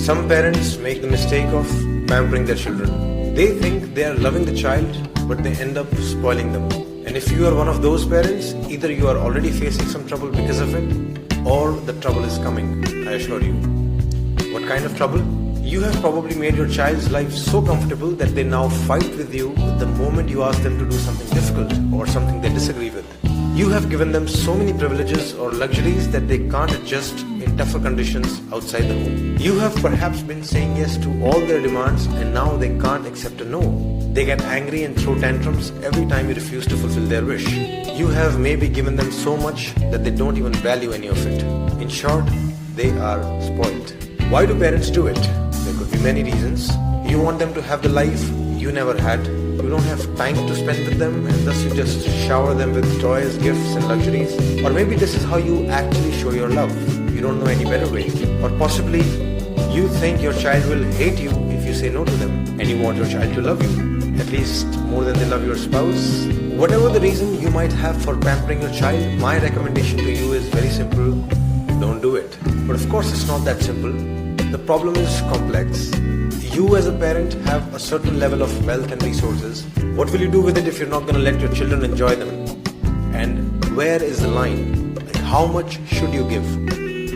Some parents make the mistake of pampering their children. They think they are loving the child, but they end up spoiling them. And if you are one of those parents, either you are already facing some trouble because of it, or the trouble is coming, I assure you. What kind of trouble? You have probably made your child's life so comfortable that they now fight with you the moment you ask them to do something difficult or something they disagree with. You have given them so many privileges or luxuries that they can't adjust in tougher conditions outside the home. You have perhaps been saying yes to all their demands and now they can't accept a no. They get angry and throw tantrums every time you refuse to fulfill their wish. You have maybe given them so much that they don't even value any of it. In short, they are spoiled. Why do parents do it? There could be many reasons. You want them to have the life you never had. You don't have time to spend with them and thus you just shower them with toys, gifts and luxuries. Or maybe this is how you actually show your love. You don't know any better way. Or possibly you think your child will hate you if you say no to them and you want your child to love you, at least more than they love your spouse. Whatever the reason you might have for pampering your child, my recommendation to you is very simple. Don't do it. But of course it's not that simple. The problem is complex. You as a parent have a certain level of wealth and resources. What will you do with it if you're not going to let your children enjoy them? And where is the line? Like how much should you give?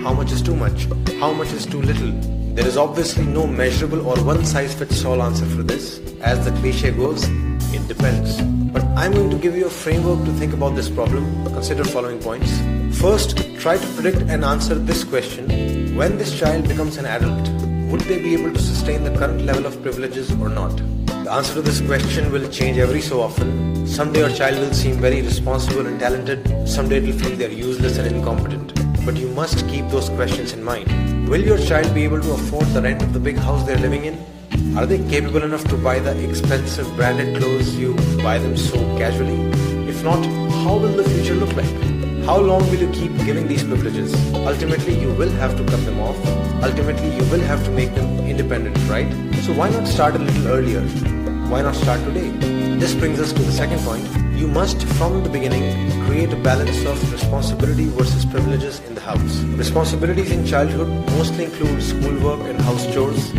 How much is too much? How much is too little? There is obviously no measurable or one-size-fits-all answer for this. As the cliche goes, it depends. But I'm going to give you a framework to think about this problem. Consider following points. First, try to predict and answer this question. When this child becomes an adult, would they be able to sustain the current level of privileges or not? The answer to this question will change every so often. Someday your child will seem very responsible and talented. Someday it will feel they are useless and incompetent. But you must keep those questions in mind. Will your child be able to afford the rent of the big house they are living in? Are they capable enough to buy the expensive branded clothes you buy them so casually? If not, how will the future look like? How long will you keep giving these privileges? Ultimately, you will have to cut them off. Ultimately, you will have to make them independent, right? So why not start a little earlier? Why not start today? This brings us to the second point. You must, from the beginning, create a balance of responsibility versus privileges in the house. Responsibilities in childhood mostly include schoolwork and house chores.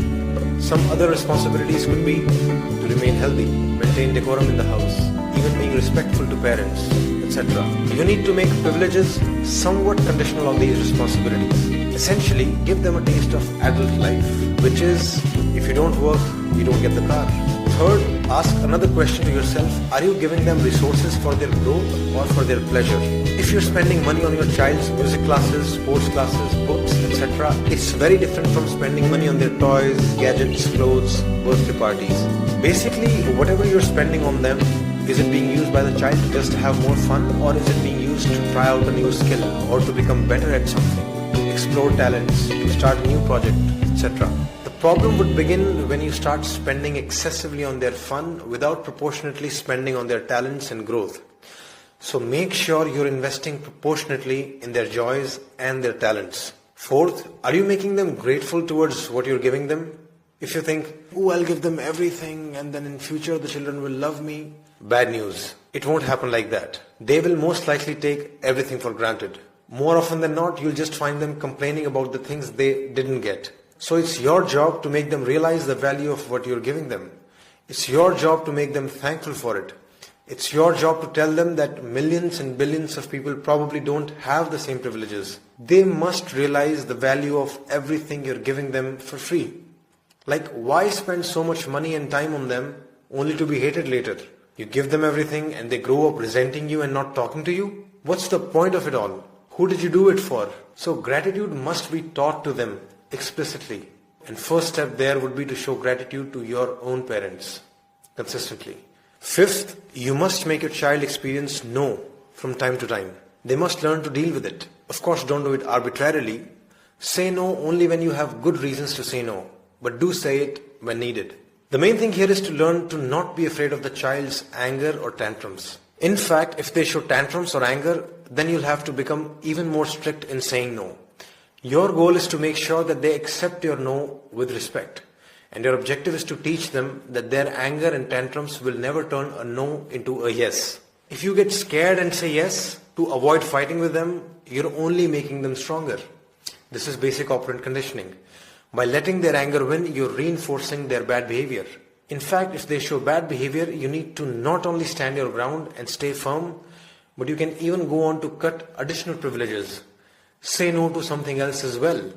Some other responsibilities could be to remain healthy, maintain decorum in the house, even being respectful to parents, etc. You need to make privileges somewhat conditional on these responsibilities. Essentially, give them a taste of adult life, which is, if you don't work, you don't get the car. Third, ask another question to yourself. Are you giving them resources for their growth or for their pleasure? If you're spending money on your child's music classes, sports classes, books, etc., it's very different from spending money on their toys, gadgets, clothes, birthday parties. Basically, whatever you're spending on them, is it being used by the child to just have more fun, or is it being used to try out a new skill or to become better at something, to explore talents, to start a new project, etc.? The problem would begin when you start spending excessively on their fun without proportionately spending on their talents and growth. So make sure you're investing proportionately in their joys and their talents. Fourth, are you making them grateful towards what you're giving them? If you think, oh, I'll give them everything and then in future the children will love me, bad news. It won't happen like that. They will most likely take everything for granted. More often than not, you'll just find them complaining about the things they didn't get. So it's your job to make them realize the value of what you're giving them. It's your job to make them thankful for it. It's your job to tell them that millions and billions of people probably don't have the same privileges. They must realize the value of everything you're giving them for free. Like, why spend so much money and time on them only to be hated later? You give them everything and they grow up resenting you and not talking to you? What's the point of it all? Who did you do it for? So gratitude must be taught to them explicitly. And first step there would be to show gratitude to your own parents consistently. Fifth, you must make your child experience no from time to time. They must learn to deal with it. Of course, don't do it arbitrarily. Say no only when you have good reasons to say no, but do say it when needed. The main thing here is to learn to not be afraid of the child's anger or tantrums. In fact, if they show tantrums or anger, then you'll have to become even more strict in saying no. Your goal is to make sure that they accept your no with respect. And your objective is to teach them that their anger and tantrums will never turn a no into a yes. If you get scared and say yes to avoid fighting with them, you're only making them stronger. This is basic operant conditioning. By letting their anger win, you're reinforcing their bad behavior. In fact, if they show bad behavior, you need to not only stand your ground and stay firm, but you can even go on to cut additional privileges. Say no to something else as well,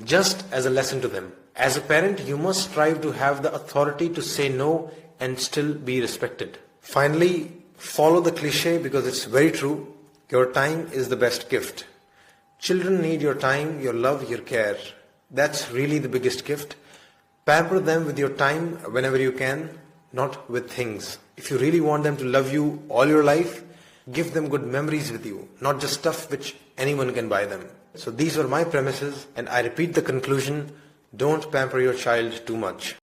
just as a lesson to them. As a parent, you must strive to have the authority to say no and still be respected. Finally, follow the cliche because it's very true. Your time is the best gift. Children need your time, your love, your care. That's really the biggest gift. Pamper them with your time whenever you can, not with things. If you really want them to love you all your life, give them good memories with you, not just stuff which anyone can buy them. So these were my premises, and I repeat the conclusion: don't pamper your child too much.